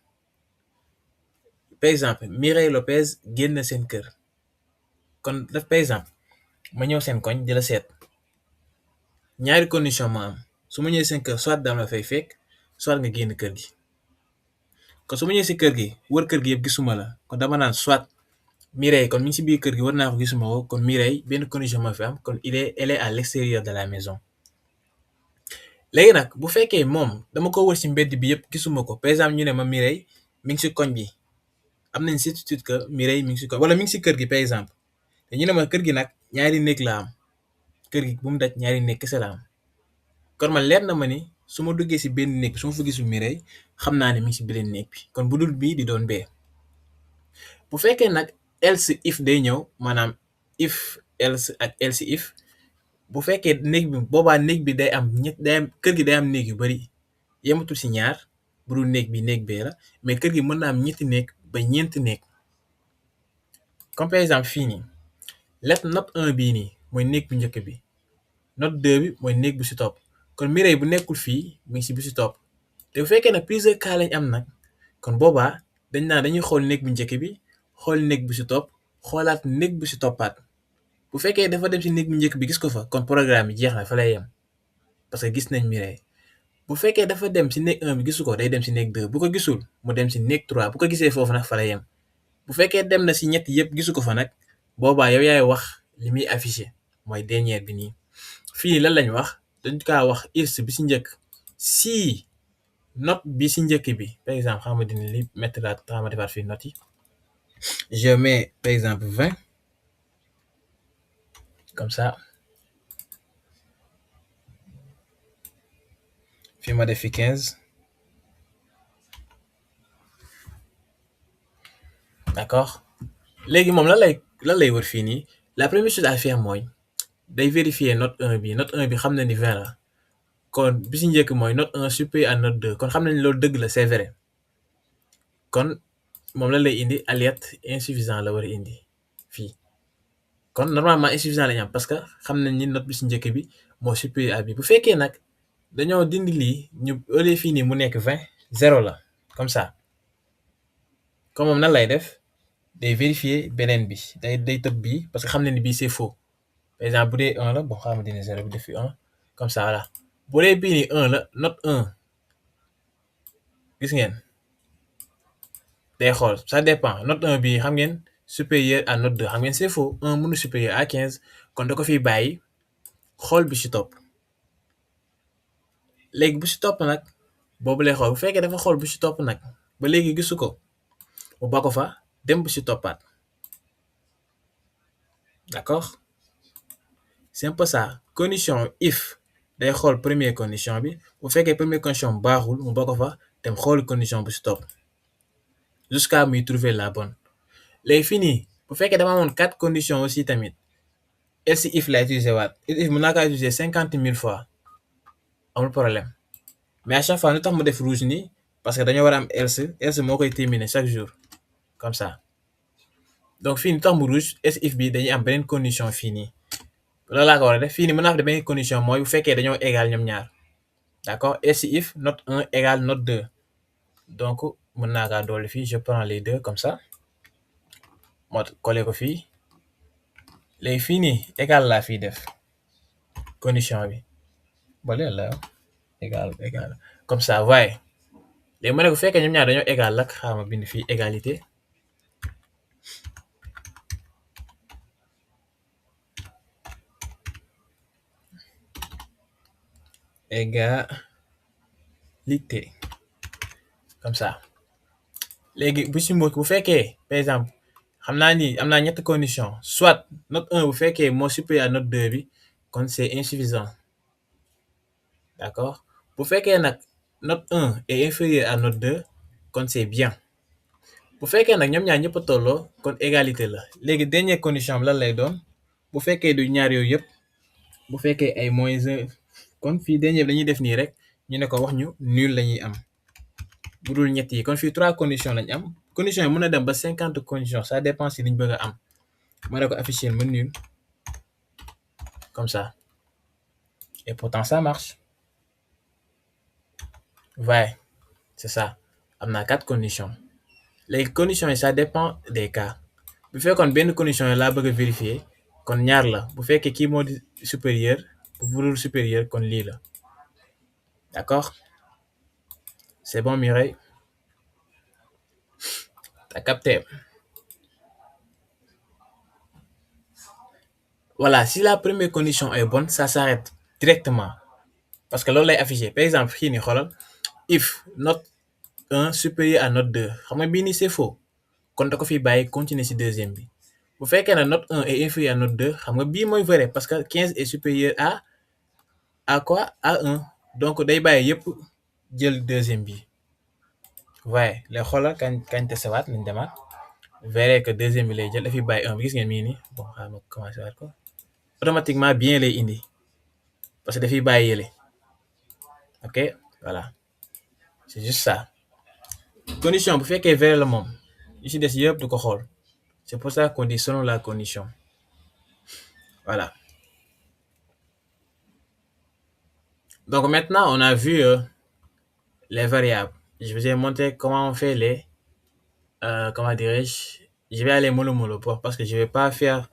par exemple Mireille Lopez génn seen kër kon daf par exemple ma ñëw seen koñ di la seet ñaari condition moo am su ma ñëwee seen kër soit dama la fay fekk soit nga génn kër gi kon su ma ñëwee si kër gi wër kër gi yëpp gisuma la kon dama naan soit Mireille kon mi ngi si biir kër gi war naa ko gisuma ko kon Mireille benn condition moo fi am kon elle est à l'extérieur de la maison léegi nag bu fekkee moom dama ko wër si mbedd bi yëpp gisuma ko par exemple ñu ne ma Mireille mi ngi si koñ bi am nañ certitude que Mireille mi ngi si koñ wala mi ngi si kër gi par exemple te ñu ne ma kër gi nag ñaari néeg la am kër gi bu mu daj ñaari néeg kese la am kon man leer na ma ni su ma duggee si benn néeg bi su ma fa gisul Mireille xam naa ne mi ngi si beneen néeg bi kon bu dul bii di doon bee bu fekkee nag else if day ñëw maanaam if else ak else if bu fekkee néeg bi boobaa néeg bi day am kër gi day am néeg yu bari yematul si ñaar bu dul néeg bi néeg bee la mais kër gi mën na am ñetti néeg ba ñeenti néeg comme par exemple fii nii note 1 bii nii mooy néeg bu njëkk bi note 2 bi mooy néeg bu si topp kon Mireille bu nekkul fii mi ngi si bu si topp te bu fekkee nag plusieurs cas lañ am nag kon boobaa dañuy xool néeg bu njëkk bi xool néeg bu si topp xoolaat néeg bu si toppaat bu fekkee dafa dem si néeg bu njëkk bi gis ko fa kon programme bi jeex na fa lay yem parce que gis nañ Mireille bu fekkee dafa dem si néeg 1 bi gisu ko day dem si néeg 2 bu ko gisul mu dem si néeg 3 bu ko gisee foofu nag fa lay yem bu fekkee dem na si ñett yëpp gisu ko fa nag boobaa yow yaay wax li muy affiché mooy dernière bi nii. fii lan lañ wax dañ kaa wax irs bi si njëkk si note bi si njëkk bi par exemple xam nga dina li mettre la xam nga defaat fii note yi je mets par exemple 20 comme ça fii ma def fi 15 d'accord léegi moom lan lay wër fii nii la première chose à faire mooy day vérifier note 1 bi note 1 bi xam na ni 20 la kon bi si njëkk mooy note 1 supérieur à note 2 kon xam nañ loolu dëgg la c'est vrai kon moom la lay indi alias insuffisant la war a indi fii kon normalement insuffisant lañu am parce que xam nañ ni note bi si njëkk bi moo supérieur à bi bu fekkee nag dañoo dindi lii ñu au lieu fii nii mu nekk 20 0 la comme ça comme moom nan lay def day vérifier beneen bi day tëb bii parce que xam na ni bii c'est faux par exemple bu dee 1 la bon xaaral ma dindi 0 bi def fi 1 comme ça voilà bu dee bii nii 1 la note 1 gis ngeen day xool ça dépend note 1 bi xam ngeen supérieur à note 2 xam ngeen c'est faux 1 mënu supérieur à 15 kon da ko fiy bàyyi xool bi ci topp léegi bu ci topp nag boobu lay xool bu fekkee dafa xool bu ci topp nag ba léegi gisu ko mu ba ko fa dem bu ci toppaat d'accord c'est un peu ça condition if day xool première condition bi bu fekkee première condition baaxul mu ba ko fa dem xool condition bu ci topp jusqu'à muy trouver la bonne léegi fii nii bu fekkee dama amoon 4 conditions aussi tamit else if la utiliser waat if mën naa kaa utiliser 50 000 fois amul problème mais à chaque fois lu tax mu def rouge nii parce que dañoo war a am else moo koy terminer chaque jour comme ça donc fii nii lu tax mu rouge else if bi dañuy am beneen condition fii nii loolu laa ko war a def fii nii mën naa fa def beneen condition mooy bu fekkee dañoo égal ñoom ñaar d'accord else if note 1 égale note 2 donc mën naa kaa dolli fii je prends les deux comme ça moo coller ko fii léegi fii nii égal laa fii def condition bi bale la égal comme ça waaye léegi ma ne bu fekkee ñoom ñaar dañoo égal lak xaama bind fii égalité égalité comme ça léegi bu si mbokk bu fekkee par exemple xam naa ni am naa ñetti condition soit note 1 bu fekkee moo supérieur à note 2 bi kon c'est insuffisant d'accord bu fekkee nag note 1 est inférieur à note 2 kon c'est bien bu fekkee nag ñoom ñaar ñëpp a tolloo kon égalité la léegi dernière condition bi lan lay doon bu fekkee du ñaar yooyu yëpp bu fekkee ay moins 1 kon fii dernier bi dañuy def nii rek ñu ne ko wax ñu nul la ñuy am bu dul ñett yi kon fii 3 conditions lañ am conditions yi mën na dem ba 50 conditions ça dépend si liñ bëgg a am ma ne ko afficher ma nul comme ça et pourtant ça marche ouais c'est ça am naa 4 conditions léegi conditions yi ça dépend des cas bu fekkoon benn condition yi laa bëgg a vérifier kon ñaar la bu fekkee kii moo di supérieur bu dul supérieur kon lii la d'accord c'est bon Mireille t'as capté voilà si la première condition est bonne ça s'arrête directement parce que loolu lay afficher par exemple fii nii xoolal if note 1 supérieur à note 2 xam nga bii nii c'est faux kon da ko fiy bàyyi continuer si deuxième bi bu fekkee ne note 1 est inférieur à note 2 xam nga bii mooy vrai parce que 15 est supérieur à quoi à 1 donc day bàyyi yëpp jël deuxième bi waaye lay xoolal kañ tesewaat nañ demaat verrez que deuxième bi lay jël dafay bàyyi 1 bi gis ngeen mii nii bon xaaral ma commencé waat ko automatiquement bien lay indi parce que dafay bàyyi yële ok voilà c'est juste ça condition bu fekkee vrai la moom yu ci des yëpp du ko xool c'est pour ça qu'on dit selon la condition voilà donc maintenant on a vu les variables je vous ai montré comment on fait les comment dirais-je je vais aller mollo mollo parce que je vais pas faire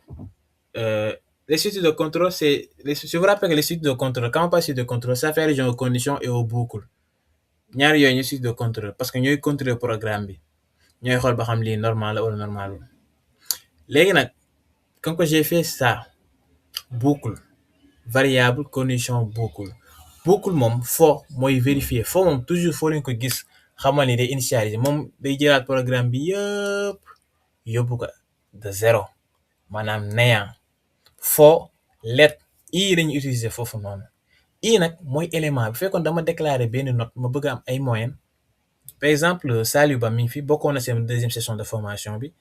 les suites de contrôle je vous rappelle que les suites de contrôle quand on parle de suite de contrôle ça fait allusion aux conditions et aux boucles ñaar yooyu ñu suite de contrôle parce que ñooy contrôler programme bi ñooy xool ba xam lii normal la wala normal léegi nag comme que j'ai fait ça boucle variable condition boucle boucle moom for mooy vérifier for moom toujours foo leen ko gis xamal ni day initialiser moom day jëlaat programme bi yëpp yóbbu ko de zéro maanaam néant for let i lañu utiliser foofu noonu i nag mooy élément bu fekkoon dama déclarer benn note ma bëgg am ay moyenne par exemple Saliou Ba mi ngi fi bokkoon na seen deuxième session de formation bi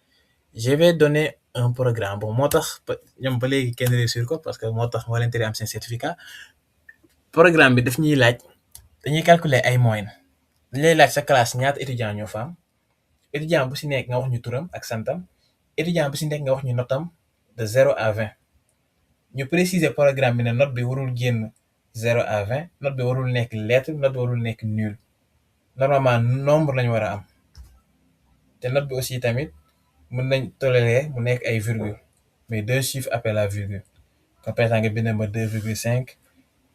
je vais donner un programme bon moo tax ñoom ba léegi kenn réussir ko parce que moo tax moo leen tere am seen certificat programme bi daf ñuy laaj dañuy calculer ay moyenne dañ lay laaj sa classe ñaata étudiant ñoo fa am étudiant bu si nekk nga wax ñu turam ak santam étudiant bu si nekk nga wax ñu notam de 0 à 20 ñu préciser programme bi ne note bi warul génn 0 à 20 note bi warul nekk lettre note bi warul nekk nul normalement nombre lañu war a am te note bi aussi tamit mën nañ tolérer mu nekk ay virgule mais 2 chiffres après la virgule comme par exemple nga bind ma 2,5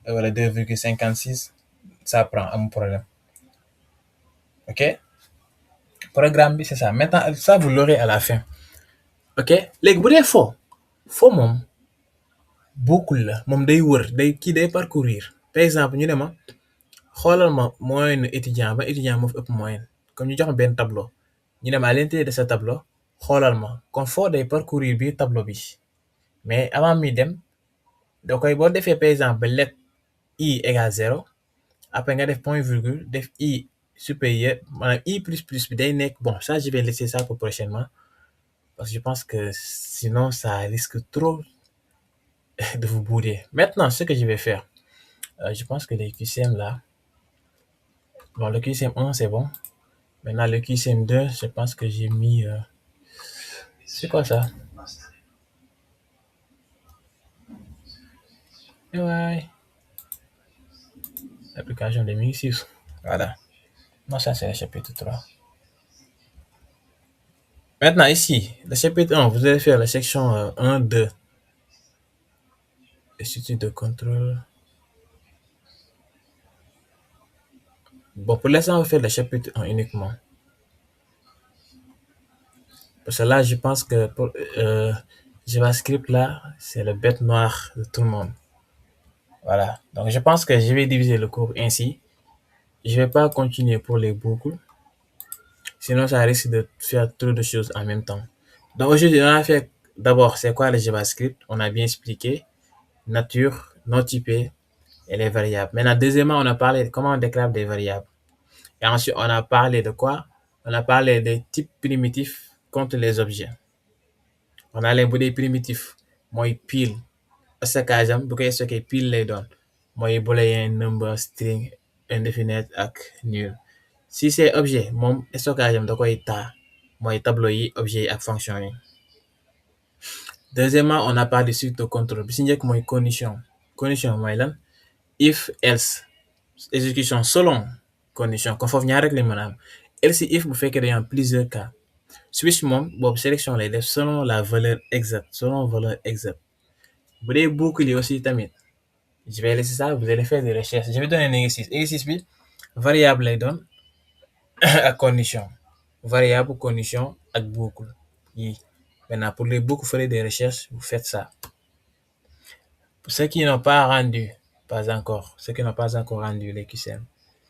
wala 2,56 ça prend amul problème ok programme bi c'est ça maintenant ça vous l'aurez à la fin ok léegi bu dee foo moom boucle la moom day wër day parcourir par exemple ñu ne ma xoolal ma moyenne étudiant ba étudiant moo fi ëpp moyenne comme ñu jox ma benn tableau ñu ne ma à l'intérieur de ce tableau xoolal ma kon foo day parcourir biir tableau bi mais avant mi dem da koy boo defee par exemple let i égale 0 après nga def point virgule def i supérieur maanaam i plus plus bi day nekk bon ça je vais laisser ça pour prochainement parce que je pense que sinon ça risque trop de vous bouder. Maintenant, ce que je vais faire, je pense que les QCM là, bon, le QCM 1 c'est bon. Maintenant, le QCM 2, je pense que j'ai mis. C'est quoi ça? Ouais. Application 2006. Voilà. Non, ça c'est le chapitre 3. Maintenant, ici, le chapitre 1, vous allez faire la section 1, 2. Institut de contrôle. Bon, pour l'instant, on va faire le chapitre 1 uniquement. Parce que là, je pense que pour JavaScript, là, c'est le bête noire de tout le monde. Voilà. Donc, je pense que je vais diviser le cours ainsi. Je vais pas continuer pour les boucles. Sinon, ça risque de faire trop de choses en même temps. Donc, aujourd'hui, on a fait d'abord, c'est quoi le JavaScript? On a bien expliqué. Nature, non typé et les variables. Maintenant, deuxièmement, on a parlé de comment on déclare des variables. Et ensuite, on a parlé de quoi? On a parlé des types primitifs contre les objets. On a les bouts primitifs. Moi, pile. Stockage am bu koy stocké pile lay doon mooy boolean number string indefinite ak nul si c'est objet moom stockage am da koy taa mooy tableau yi objet yi ak fonction yi. Deuxièmement, on a parlé suite de contrôle bi si njëkk mooy condition mooy lan if else exécution selon condition kon foofu ñaar rek lañ mën a am else if bu fekkee dañu am plusieurs cas switch moom boobu sélection lay def selon la valeur exacte bu dee boucle yi aussi tamit je vais laisser ça vous allez faire des recherches je vais donner un exercice bi variable lay doon ak condition variable condition ak boucle yi maintenant pour les boucles vous ferez des recherches vous faites ça pour ceux qui n'ont pas rendu les QCM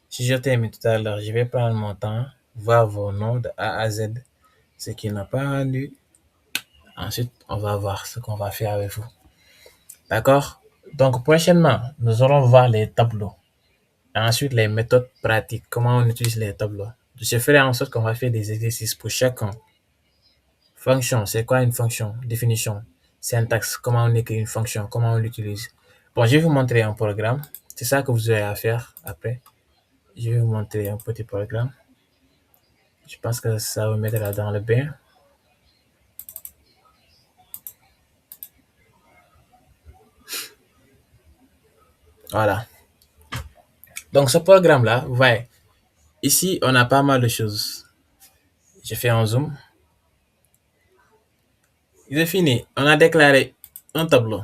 si je termine tout à l'heure je vais prendre mon temps voir vos noms de A à Z ceux qui n'ont pas rendu ensuite on va voir ce qu'on va faire avec vous. D'accord? Donc, prochainement, nous allons voir les tableaux. Et ensuite, les méthodes pratiques, comment on utilise les tableaux. Je ferai en sorte qu'on va faire des exercices pour chacun. Fonction, c'est quoi une fonction? Définition. Syntaxe, comment on écrit une fonction, comment on l'utilise. Bon, je vais vous montrer un programme. C'est ça que vous aurez à faire après. Je vais vous montrer un petit programme. Je pense que ça vous mettra dans le bain. Voilà. Donc, ce programme-là, vous voyez, ici, on a pas mal de choses. Je fais un zoom. C'est fini. On a déclaré un tableau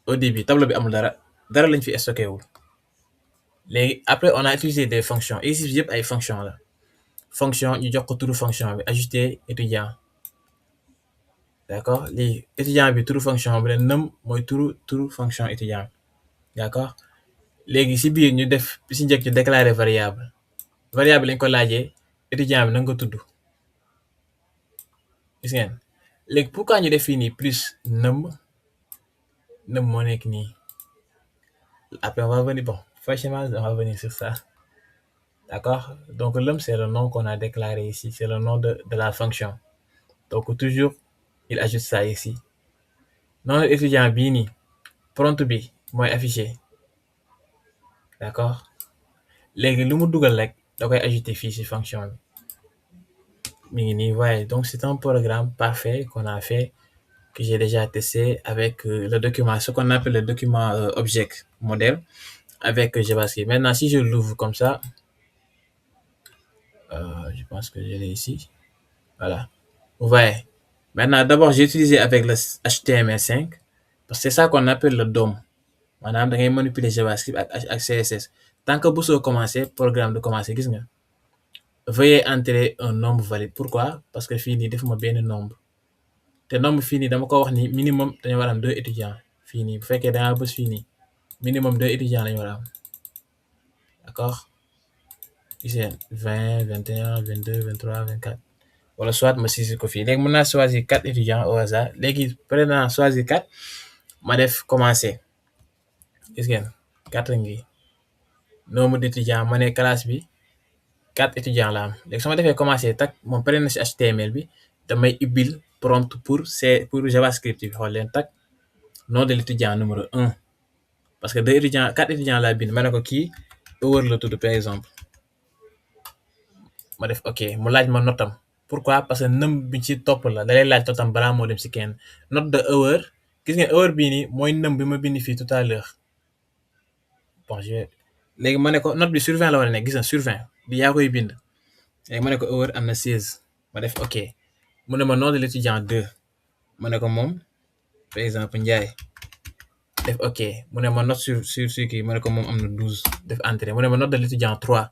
au début. Tableau bi amul dara lañ fi stocké wul. Léegi après on a utilisé des fonctions. Ici yëpp ay fonctions la. Fonction ñu jox ko turu fonction bi ajouter étudiant. d'accord lii étudiant bi turu fonction bi la num mooy turu fonction étudiant bi d'accord léegi si biir ñu def si njëkk ñu déclarer variable lañ ko laajee étudiant bi na nga ko tudd gis ngeen léegi pourquoi ñu def fii nii plus num moo nekk nii après on va venir bon franchement on va venir sur ça d'accord donc num c'est le nom qu'on a déclaré ici c'est le nom de la fonction donc toujours il ajoute ça ici noonu étudiant bii nii prompt bi mooy affiché d'accord léegi lu mu dugal rek da koy ajouter fii ci fonction bi mi ngi nii voyez donc c'est un programme parfait qu'on a fait que j'ai déjà testé avec le document ce qu'on appelle le document object modèle avec JavaScript. Maintenant si je l'ouvre comme ça je pense que je l'ai ici voilà vous voyez maintenant d'abord j'ai utilisé avec le HTML5 parce que c'est ça qu'on appelle le DOM maanaam da ngay manipuler JavaScript ak CSS tant que bu soo commencé programme de commencer gis nga veuillez entrer un nombre valide pourquoi parce que fii nii defuma benn nombre te nombre fii nii dama ko wax ni minimum dañu war a am 2 étudiants fii nii bu fekkee da ngaa bës fii nii minimum 2 étudiants lañu war a am d'accord gis ngeen 20 21 22 23 24 wala soit ma saisir ko fii léegi mën naa choisir 4 étudiants au hasard léegi pare naa choisir 4 ma def commencer gis ngeen 4 ngi nombre d'étudiants ma ne classe bi 4 étudiants la am léegi su ma defee commencer tak moom pare na si HTML bi damay ubbil prompt pour JavaScript bi xool leen tak nom de l'étudiant numéro 1 parce que 4 étudiants laa bind ma ne ko kii Howard la tudd par exemple ma def ok mu laaj ma notam pourquoi parce que nëm bi ci topp la dalay laaj notam balaa moo dem si kenn note de Howard gis ngeen Howard bii nii mooy nëm bi ma bind fii tout à l'heure bon léegi ma ne ko note bi sur 20 la war a nekk gis nga sur 20 bi yaa koy bind léegi ma ne ko Howard am na 16 ma def ok mu ne ma nom de l'étudiant 2 ma ne ko moom par exemple Ndiaye def ok mu ne ma note sur kii ma ne ko moom am na 12 def entrée mu ne ma note de l'étudiant 3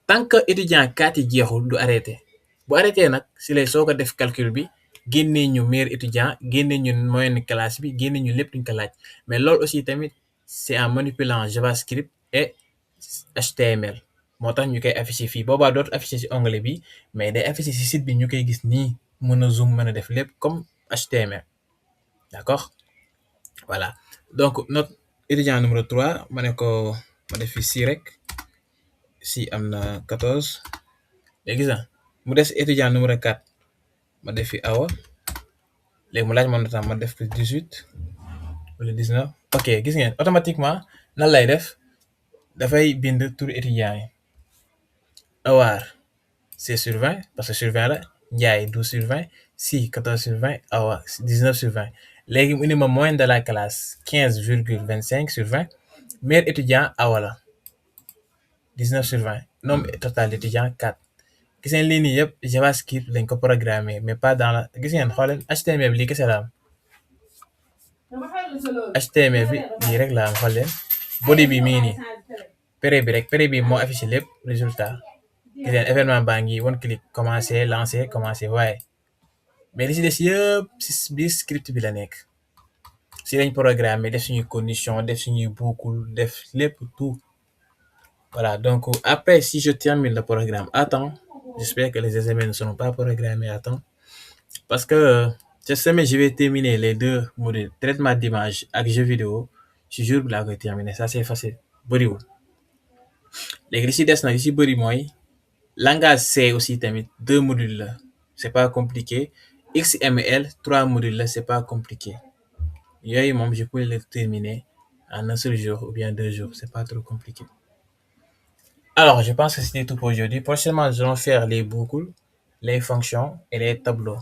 tant que étudiant 4 yi jeexul du arrêté bu arrêté nag si lay soo ko def calcul bi génnee ñu meilleur étudiant génnee ñu moyenne classe bi génnee ñu lépp luñ ko laaj mais loolu aussi tamit c'est en manipulant JavaScript et HTML moo tax ñu koy afficher fii boobaa dootu afficher si onglet bi mais day afficher si site bi ñu koy gis nii mën a zoom mën a def lépp comme HTML d'accord voilà donc notre étudiant numéro 3 ma ne ko ma def fi si rek si am na 14 léegi gis nga mu des étudiant numéro 4 ma def fi awa léegi mu laaj ma notam ma def fi 18 wala 19 ok gis ngeen automatiquement nan lay def dafay bind tur étudiant yi Awar c'est sur 20 parce que sur 20 la Ndiaye 12 sur 20 si 14 sur 20 awa 19 sur 20 léegi mu indi ma moyenne de la classe 15,25 sur 20 meilleur étudiant awa la 19 sur 20 nombre total d'étudiants 4 gis ngeen lii nii yëpp JavaScript lañ ko programmer mais pas dans la gis ngeen xooleen HTML bi lii kese la am HTML bi lii rek la am xool leen body bi mi ngi nii péré bi moo affiché lépp résultat gis ngeen événement baa ngi one click commencer lancer commencer waaye mais li si des yëpp si biir script bi la nekk si lañ programmer def suñuy condition def suñuy boucle def lépp tout voilà donc après si je termine le programme à temps j'espère que les examens ne seront pas programmés à temps parce que cette semaine je vais terminer les 2 modules traitement d'image ak jeu vidéo ci jour bi laa koy terminer ça c'est facile bëriwul léegi li si des nag li si bëri mooy langage C aussi tamit 2 modules la c'est pas compliqué XML 3 modules la c'est pas compliqué yooyu moom je peux les terminer en un seul jour ou bien 2 jours c'est pas trop compliqué. Alors, je pense que c'était tout pour aujourd'hui. Prochainement, nous allons faire les boucles, les fonctions et les tableaux.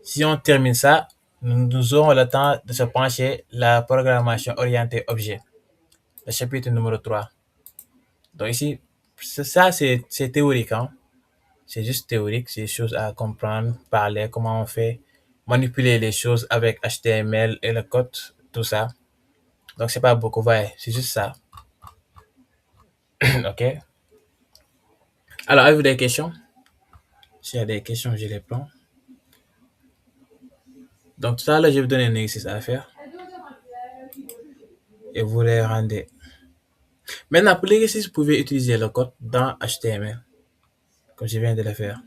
Si on termine ça, nous aurons le temps de se pencher la programmation orientée objet, le chapitre numéro 3. Donc ici, ça c'est théorique, hein. C'est juste théorique, c'est des choses à comprendre, parler, comment on fait, manipuler les choses avec HTML et le code, tout ça. Donc c'est pas beaucoup, ouais, c'est juste ça. Ok. Alors, avez-vous des questions? S'il y a des questions, je les prends. Donc tout à l'heure, je vais vous donner un exercice à faire et vous les rendez. Maintenant, pour l'exercice, vous pouvez utiliser le code dans HTML, comme je viens de le faire.